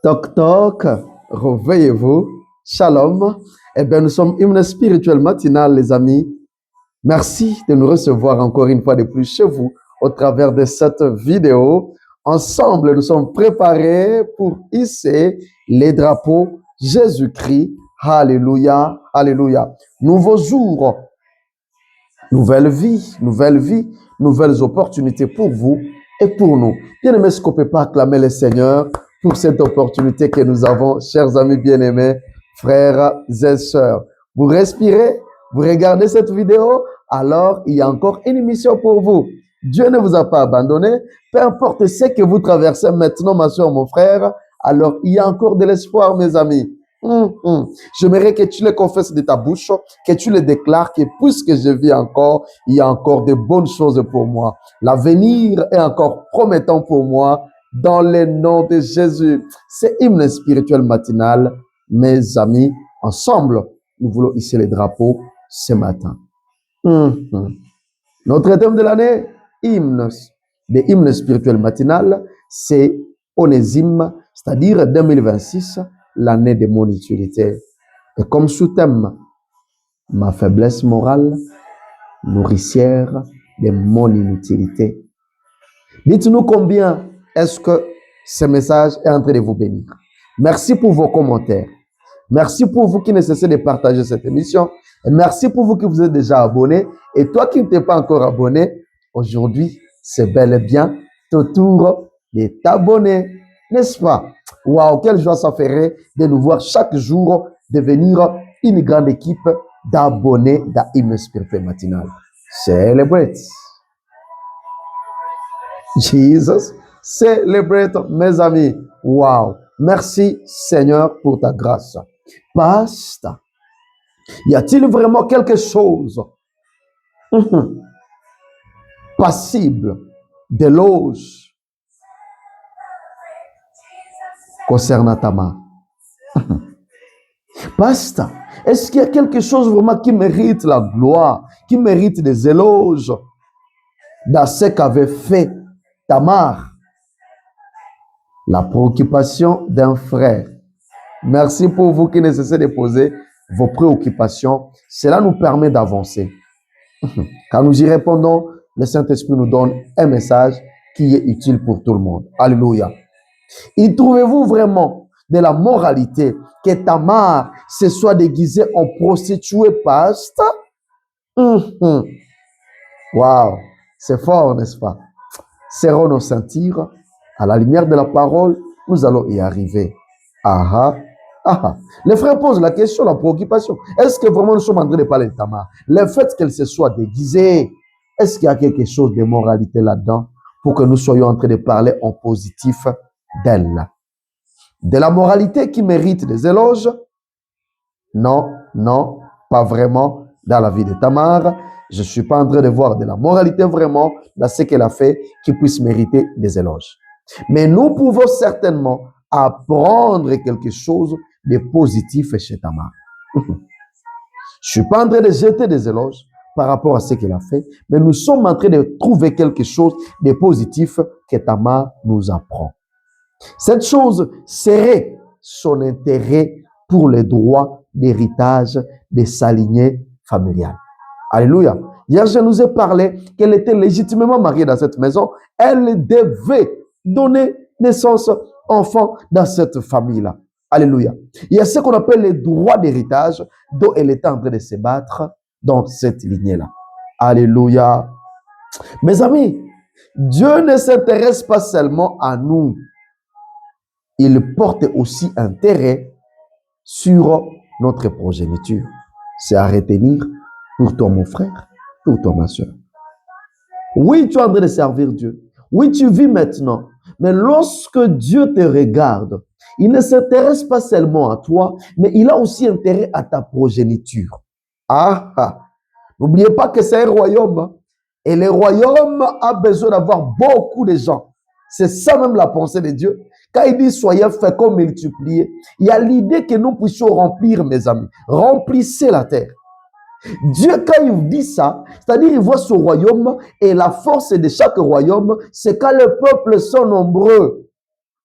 Toc toc, réveillez-vous. Shalom. Eh bien, nous sommes hymne spirituel matinal, les amis. Merci de nous recevoir encore une fois de plus chez vous au travers de cette vidéo. Ensemble, nous sommes préparés pour hisser les drapeaux Jésus-Christ. Alléluia, alléluia. Nouveau jour, nouvelle vie, nouvelles opportunités pour vous et pour nous. Bien-aimés, est-ce qu'on ne peut pas acclamer le Seigneur pour cette opportunité que nous avons, chers amis bien-aimés, frères et sœurs. Vous respirez, vous regardez cette vidéo, alors il y a encore une mission pour vous. Dieu ne vous a pas abandonné. Peu importe ce que vous traversez maintenant, ma soeur, mon frère, alors il y a encore de l'espoir, mes amis. J'aimerais que tu le confesses de ta bouche, que tu le déclares, que puisque je vis encore, il y a encore de bonnes choses pour moi. L'avenir est encore promettant pour moi dans le nom de Jésus. C'est hymne spirituel matinal, mes amis. Ensemble, nous voulons hisser les drapeaux ce matin. Notre thème de l'année, hymne, des hymnes spirituels matinal, c'est Onésime, c'est-à-dire 2026, l'année de mon utilité. Et comme sous-thème, ma faiblesse morale, nourricière de mon inutilité. Dites-nous combien est-ce que ce message est en train de vous bénir. Merci pour vos commentaires. Merci pour vous qui ne cessez de partager cette émission. Et merci pour vous qui vous êtes déjà abonnés. Et toi qui ne t'es pas encore abonné, aujourd'hui, c'est bel et bien ton tour de t'abonner. N'est-ce pas? Waouh, quelle joie ça ferait de nous voir chaque jour devenir une grande équipe d'abonnés d'Hymne Spirituel Matinal. Celebrate. Jesus, celebrate, mes amis. Waouh. Merci, Seigneur, pour ta grâce. Pasteur, y a-t-il vraiment quelque chose passible d'éloge concernant ta main? Pasteur, est-ce qu'il y a quelque chose vraiment qui mérite la gloire, qui mérite des éloges dans ce qu'avait fait Tamar? La préoccupation d'un frère. Merci pour vous qui ne cessez de poser vos préoccupations. Cela nous permet d'avancer. Quand nous y répondons, le Saint-Esprit nous donne un message qui est utile pour tout le monde. Alléluia. Y trouvez-vous vraiment de la moralité que Tamar se soit déguisée en prostituée, pasteur? Waouh, c'est fort, n'est-ce pas? Serrons nos ceintures. À la lumière de la parole, nous allons y arriver. Les frères posent la question, la préoccupation. Est-ce que vraiment nous sommes en train de parler de Tamar? Le fait qu'elle se soit déguisée, est-ce qu'il y a quelque chose de moralité là-dedans pour que nous soyons en train de parler en positif d'elle? De la moralité qui mérite des éloges? Non, non, pas vraiment dans la vie de Tamar. Je ne suis pas en train de voir de la moralité vraiment dans ce qu'elle a fait qui puisse mériter des éloges. Mais nous pouvons certainement apprendre quelque chose de positif chez Tamar. Je ne suis pas en train de jeter des éloges par rapport à ce qu'elle a fait, mais nous sommes en train de trouver quelque chose de positif que Tamar nous apprend. Cette chose serait son intérêt pour les droits d'héritage de sa lignée familiale. Alléluia. Hier, je nous ai parlé qu'elle était légitimement mariée dans cette maison. Elle devait donner naissance enfant dans cette famille-là. Alléluia. Il y a ce qu'on appelle les droits d'héritage dont elle était en train de se battre dans cette lignée-là. Alléluia. Mes amis, Dieu ne s'intéresse pas seulement à nous. Il porte aussi intérêt sur notre progéniture. C'est à retenir pour toi, mon frère, pour toi, ma soeur. Oui, tu es en train de servir Dieu. Oui, tu vis maintenant. Mais lorsque Dieu te regarde, il ne s'intéresse pas seulement à toi, mais il a aussi intérêt à ta progéniture. N'oubliez pas que c'est un royaume. Et le royaume a besoin d'avoir beaucoup de gens. C'est ça même la pensée de Dieu. Quand il dit soyez féconds, multipliés, il y a l'idée que nous puissions remplir, mes amis. Remplissez la terre. Dieu, quand il dit ça, c'est-à-dire il voit son royaume et la force de chaque royaume, c'est quand les peuples sont nombreux.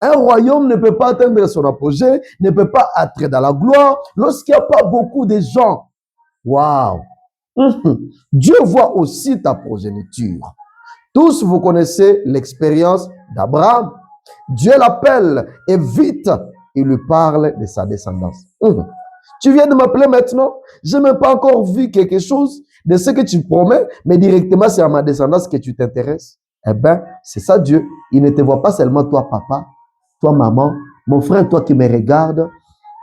Un royaume ne peut pas atteindre son apogée, ne peut pas être dans la gloire lorsqu'il n'y a pas beaucoup de gens. Waouh! Dieu voit aussi ta progéniture. Tous, vous connaissez l'expérience d'Abraham. Dieu l'appelle et vite, il lui parle de sa descendance. Tu viens de m'appeler maintenant. Je n'ai même pas encore vu quelque chose de ce que tu promets, mais directement, c'est à ma descendance que tu t'intéresses. Eh bien, c'est ça Dieu. Il ne te voit pas seulement toi, papa, toi, maman, mon frère, toi qui me regardes.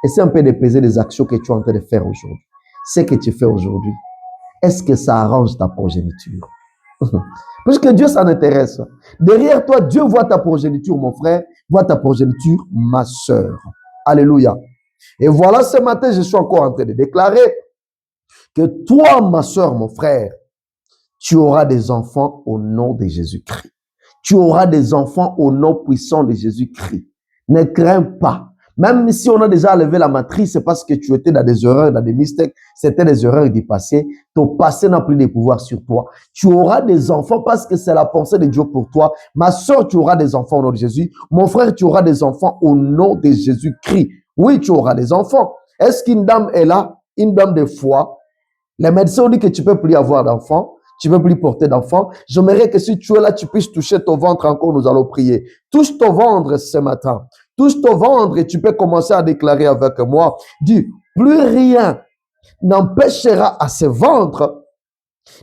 Essaie un peu de peser les actions que tu es en train de faire aujourd'hui. Ce que tu fais aujourd'hui, est-ce que ça arrange ta progéniture? Puisque Dieu s'en intéresse. Derrière toi, Dieu voit ta progéniture, mon frère, voit ta progéniture, ma soeur. Alléluia. Et voilà, ce matin, je suis encore en train de déclarer que toi, ma soeur, mon frère, tu auras des enfants au nom de Jésus-Christ. Tu auras des enfants au nom puissant de Jésus-Christ. Ne crains pas. Même si on a déjà levé la matrice, c'est parce que tu étais dans des erreurs, dans des mystères. C'était des erreurs du passé. Ton passé n'a plus de pouvoir sur toi. Tu auras des enfants parce que c'est la pensée de Dieu pour toi. Ma soeur, tu auras des enfants au nom de Jésus. Mon frère, tu auras des enfants au nom de Jésus-Christ. Oui, tu auras des enfants. Est-ce qu'une dame est là? Une dame de foi. Les médecins ont dit que tu ne peux plus avoir d'enfants. Tu ne peux plus porter d'enfants. J'aimerais que si tu es là, tu puisses toucher ton ventre encore. Nous allons prier. Touche ton ventre ce matin. Touche ton ventre et tu peux commencer à déclarer avec moi. Dis, plus rien n'empêchera à ce ventre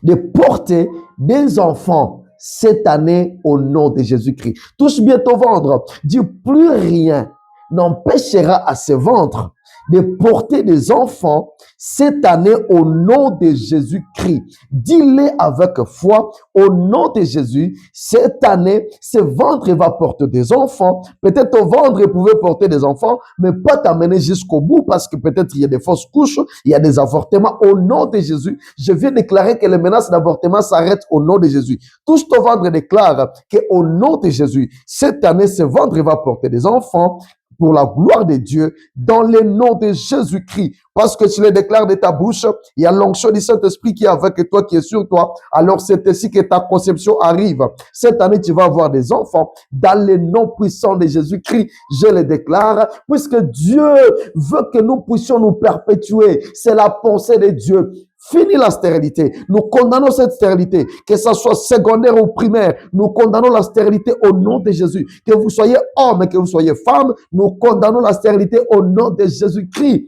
de porter des enfants cette année au nom de Jésus-Christ. Touche bien ton ventre. Dis, plus rien n'empêchera à ce ventre de porter des enfants cette année au nom de Jésus-Christ. Dis-le avec foi, au nom de Jésus, cette année, ce ventre va porter des enfants. Peut-être ton ventre pouvait porter des enfants, mais pas t'amener jusqu'au bout parce que peut-être il y a des fausses couches, il y a des avortements. Au nom de Jésus, je viens déclarer que les menaces d'avortement s'arrêtent au nom de Jésus. Touche ton ventre et déclare qu'au nom de Jésus, cette année, ce ventre va porter des enfants pour la gloire de Dieu, dans le nom de Jésus-Christ. Parce que tu le déclares de ta bouche, il y a l'onction du Saint-Esprit qui est avec toi, qui est sur toi. Alors c'est ainsi que ta conception arrive. Cette année, tu vas avoir des enfants dans le nom puissant de Jésus-Christ. Je le déclare, puisque Dieu veut que nous puissions nous perpétuer. C'est la pensée de Dieu. Fini la stérilité. Nous condamnons cette stérilité, que ce soit secondaire ou primaire. Nous condamnons la stérilité au nom de Jésus. Que vous soyez homme et que vous soyez femme, nous condamnons la stérilité au nom de Jésus-Christ.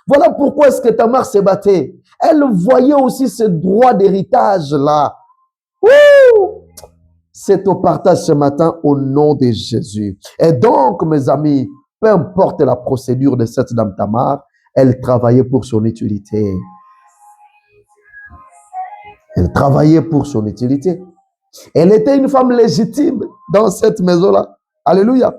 Voilà pourquoi est-ce que ta mère s'est battue. Elle voyait aussi ce droit d'héritage-là. C'est au partage ce matin au nom de Jésus. Et donc, mes amis, peu importe la procédure de cette dame Tamar, elle travaillait pour son utilité. Elle travaillait pour son utilité. Elle était une femme légitime dans cette maison-là. Alléluia.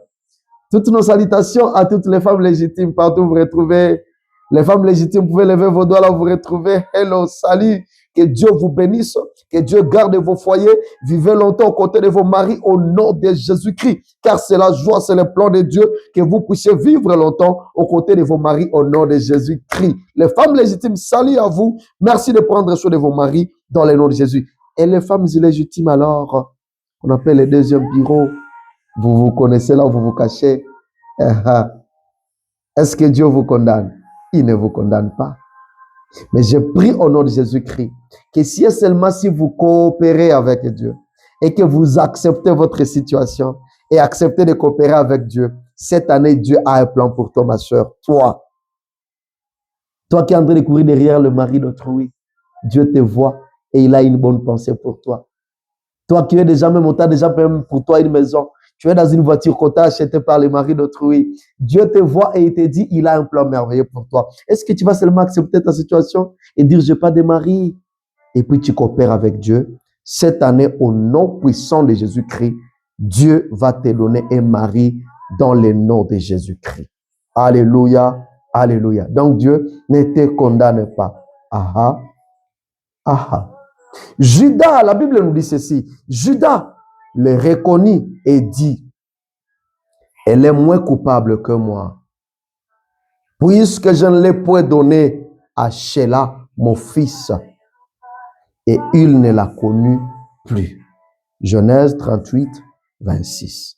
Toutes nos salutations à toutes les femmes légitimes. Partout où vous retrouvez les femmes légitimes, vous pouvez lever vos doigts là, vous retrouvez. Hello, salut. Que Dieu vous bénisse. Que Dieu garde vos foyers. Vivez longtemps aux côtés de vos maris au nom de Jésus-Christ. Car c'est la joie, c'est le plan de Dieu que vous puissiez vivre longtemps aux côtés de vos maris au nom de Jésus-Christ. Les femmes légitimes, salut à vous. Merci de prendre soin de vos maris dans le nom de Jésus. Et les femmes illégitimes, alors, on appelle les deuxième bureau. Vous vous connaissez là où vous vous cachez. Est-ce que Dieu vous condamne? Il ne vous condamne pas. Mais je prie au nom de Jésus-Christ que si et seulement si vous coopérez avec Dieu et que vous acceptez votre situation et acceptez de coopérer avec Dieu, cette année, Dieu a un plan pour toi, ma soeur. Toi qui es en train de courir derrière le mari d'autrui, Dieu te voit et il a une bonne pensée pour toi. Toi qui es déjà même, on t'a déjà même pour toi une maison. Tu es dans une voiture qu'on t'a achetée par le mari d'autrui. Dieu te voit et il te dit, il a un plan merveilleux pour toi. Est-ce que tu vas seulement accepter ta situation et dire, je n'ai pas de mari? Et puis tu coopères avec Dieu. Cette année, au nom puissant de Jésus-Christ, Dieu va te donner un mari dans le nom de Jésus-Christ. Alléluia, alléluia. Donc Dieu ne te condamne pas. Aha, aha. Judas, la Bible nous dit ceci. Judas le reconnut et dit, elle est moins coupable que moi, puisque je ne l'ai point donné à Sheila, mon fils, et il ne l'a connu plus. Genèse 38, 26.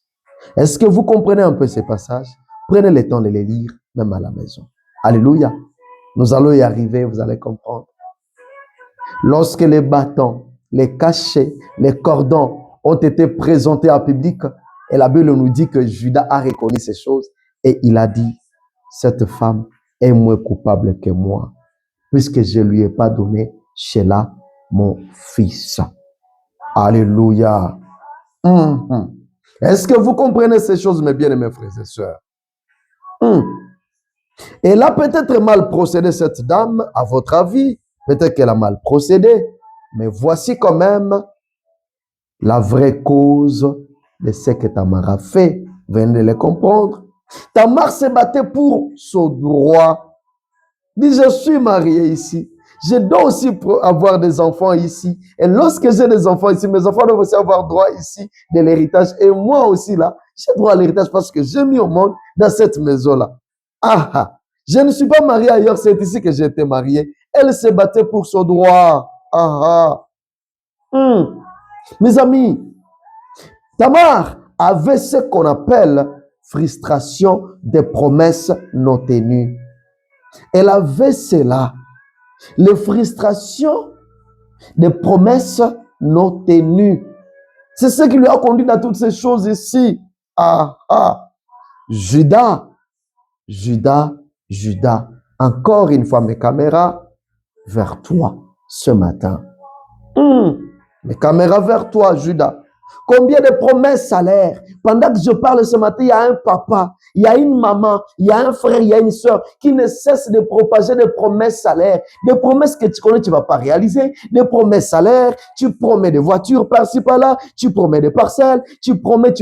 Est-ce que vous comprenez un peu ces passages? Prenez le temps de les lire, même à la maison. Alléluia. Nous allons y arriver, vous allez comprendre. Lorsque les bâtons, les cachets, les cordons ont été présentés en public, et la Bible nous dit que Judas a reconnu ces choses et il a dit, cette femme est moins coupable que moi, puisque je ne lui ai pas donné Sheila, mon fils. Alléluia. Est-ce que vous comprenez ces choses, mes bien-aimés frères et sœurs? Elle a peut-être mal procédé, cette dame, à votre avis. Peut-être qu'elle a mal procédé. Mais voici quand même la vraie cause de ce que Tamar a fait. Venez de le comprendre. Tamar se battait pour son droit. Dit, je suis marié ici. Je dois aussi avoir des enfants ici. Et lorsque j'ai des enfants ici, mes enfants doivent aussi avoir droit ici de l'héritage. Et moi aussi, là, j'ai droit à l'héritage parce que j'ai mis au monde dans cette maison-là. Ah, je ne suis pas marié ailleurs, c'est ici que j'ai été marié. Elle se battait pour son droit. Mes amis, Tamar avait ce qu'on appelle frustration des promesses non tenues. Elle avait cela. Les frustrations des promesses non tenues. C'est ce qui lui a conduit dans toutes ces choses ici. Judas. Encore une fois, mes caméras vers toi ce matin. Mes caméras vers toi, Judas. Combien de promesses salaires? Pendant que je parle ce matin, il y a un papa, il y a une maman, il y a un frère, il y a une soeur qui ne cesse de propager des promesses salaires. Des promesses que tu connais, tu ne vas pas réaliser. Des promesses salaires, tu promets des voitures par-ci par-là, tu promets des parcelles, tu promets,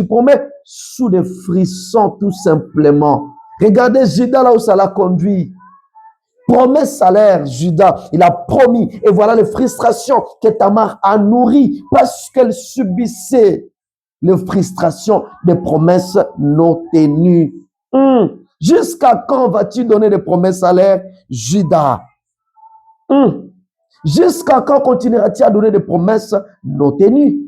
sous des frissons tout simplement. Regardez Judas là où ça l'a conduit. Promesse salaire, Judas, il a promis. Et voilà les frustrations que Tamar a nourries parce qu'elle subissait les frustrations des promesses non tenues. Jusqu'à quand vas-tu donner des promesses salaires, Judas? Jusqu'à quand continueras-tu à donner des promesses non tenues?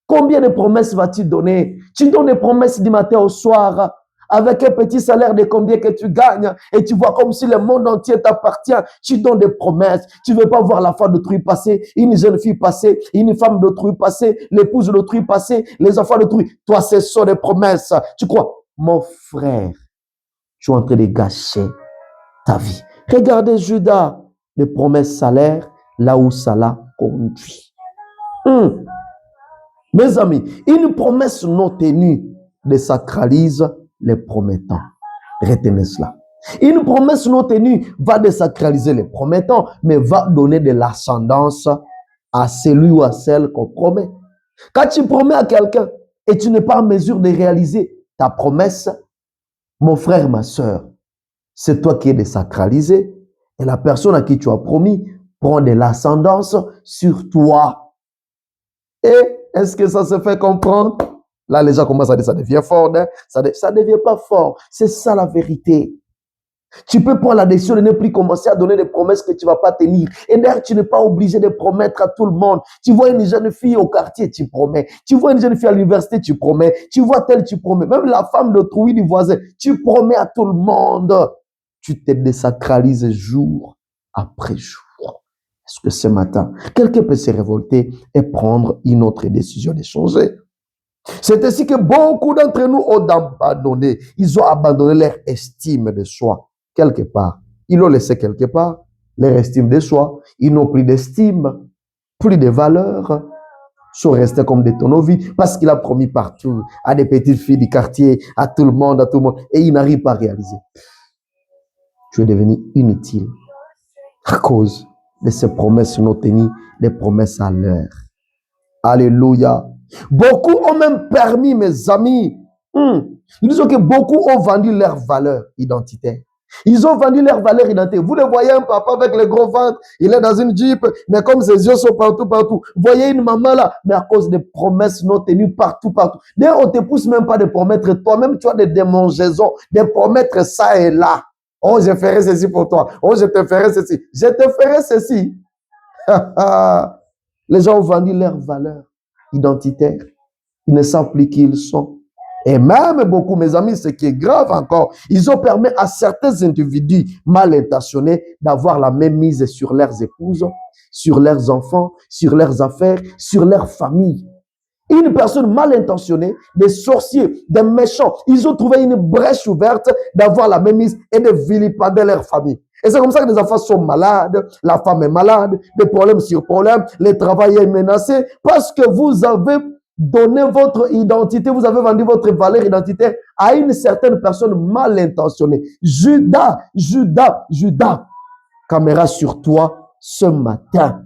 Combien de promesses vas-tu donner? Tu donnes des promesses du matin au soir. Avec un petit salaire de combien que tu gagnes et tu vois comme si le monde entier t'appartient. Tu donnes des promesses. Tu ne veux pas voir la femme d'autrui passer, une jeune fille passer, une femme d'autrui passer, l'épouse d'autrui passer, les enfants d'autrui. Toi, ce sont des promesses. Tu crois, mon frère, tu es en train de gâcher ta vie. Regardez Judas, les promesses salaires, là où ça l'a conduit. Mes amis, une promesse non tenue désacralise les promettants. Retenez cela. Une promesse non tenue va désacraliser les promettants, mais va donner de l'ascendance à celui ou à celle qu'on promet. Quand tu promets à quelqu'un et tu n'es pas en mesure de réaliser ta promesse, mon frère, ma soeur, c'est toi qui es désacralisé et la personne à qui tu as promis prend de l'ascendance sur toi. Et est-ce que ça se fait comprendre? Là, les gens commencent à dire ça devient fort. Hein? Ça ne devient pas fort. C'est ça la vérité. Tu peux prendre la décision de ne plus commencer à donner des promesses que tu ne vas pas tenir. Et d'ailleurs, tu n'es pas obligé de promettre à tout le monde. Tu vois une jeune fille au quartier, tu promets. Tu vois une jeune fille à l'université, tu promets. Tu vois telle, tu promets. Même la femme d'autrui du voisin, tu promets à tout le monde. Tu te désacralises jour après jour. Est-ce que ce matin, quelqu'un peut se révolter et prendre une autre décision de changer? C'est ainsi que beaucoup d'entre nous ont abandonné. Ils ont abandonné leur estime de soi quelque part. Ils l'ont laissé quelque part, leur estime de soi. Ils n'ont plus d'estime, plus de valeur. Ils sont restés comme des tonneaux vides parce qu'il a promis partout à des petites filles du quartier, à tout le monde, et ils n'arrivent pas à réaliser. Tu es devenu inutile à cause de ces promesses non tenues, des promesses à l'heure. Alléluia. Beaucoup ont même permis, mes amis, nous disons que beaucoup ont vendu leur valeur identitaire. Ils ont vendu leur valeur identitaire. Vous le voyez, un papa avec le gros ventre, il est dans une Jeep, mais comme ses yeux sont partout. Vous voyez une maman là, mais à cause des promesses non tenues partout. D'ailleurs, on ne te pousse même pas de promettre toi-même, tu as des démangeaisons, de promettre ça et là. Oh, je ferai ceci pour toi. Oh, je te ferai ceci. Je te ferai ceci. Les gens ont vendu leur valeur identitaire. Ils ne savent plus qui ils sont. Et même beaucoup, mes amis, ce qui est grave encore, ils ont permis à certains individus mal intentionnés d'avoir la même mise sur leurs épouses, sur leurs enfants, sur leurs affaires, sur leur famille. Une personne mal intentionnée, des sorciers, des méchants, ils ont trouvé une brèche ouverte d'avoir la même mise et de vilipender leur famille. Et c'est comme ça que les enfants sont malades, la femme est malade, des problèmes sur problèmes, le travail est menacé, parce que vous avez donné votre identité, vous avez vendu votre valeur identitaire à une certaine personne mal intentionnée. Judas, caméra sur toi ce matin.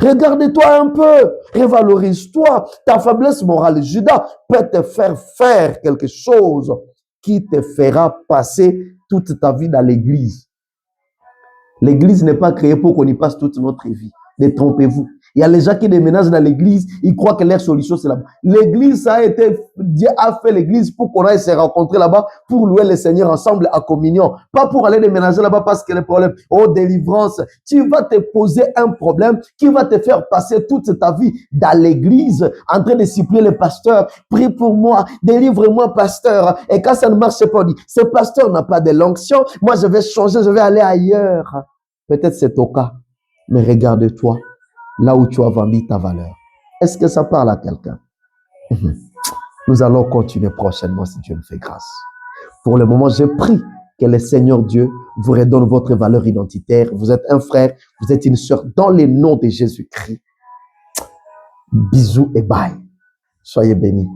Regarde-toi un peu, révalorise-toi. Ta faiblesse morale, Judas, peut te faire quelque chose qui te fera passer toute ta vie dans l'église. L'église n'est pas créée pour qu'on y passe toute notre vie. Détrompez-vous. Il y a les gens qui déménagent dans l'église, ils croient que leur solution c'est là-bas. L'église, Dieu a fait l'église pour qu'on aille se rencontrer là-bas, pour louer le Seigneur ensemble à communion. Pas pour aller déménager là-bas parce qu'il y a des problèmes. Oh, délivrance. Tu vas te poser un problème qui va te faire passer toute ta vie dans l'église, en train de supplier le pasteur. Prie pour moi, délivre-moi, pasteur. Et quand ça ne marche pas, on dit, ce pasteur n'a pas de l'onction. Moi, je vais changer, je vais aller ailleurs. Peut-être c'est ton cas, mais regarde-toi là où tu as vendu ta valeur. Est-ce que ça parle à quelqu'un? Nous allons continuer prochainement si Dieu nous fait grâce. Pour le moment, je prie que le Seigneur Dieu vous redonne votre valeur identitaire. Vous êtes un frère, vous êtes une sœur dans le nom de Jésus-Christ. Bisous et bye. Soyez bénis.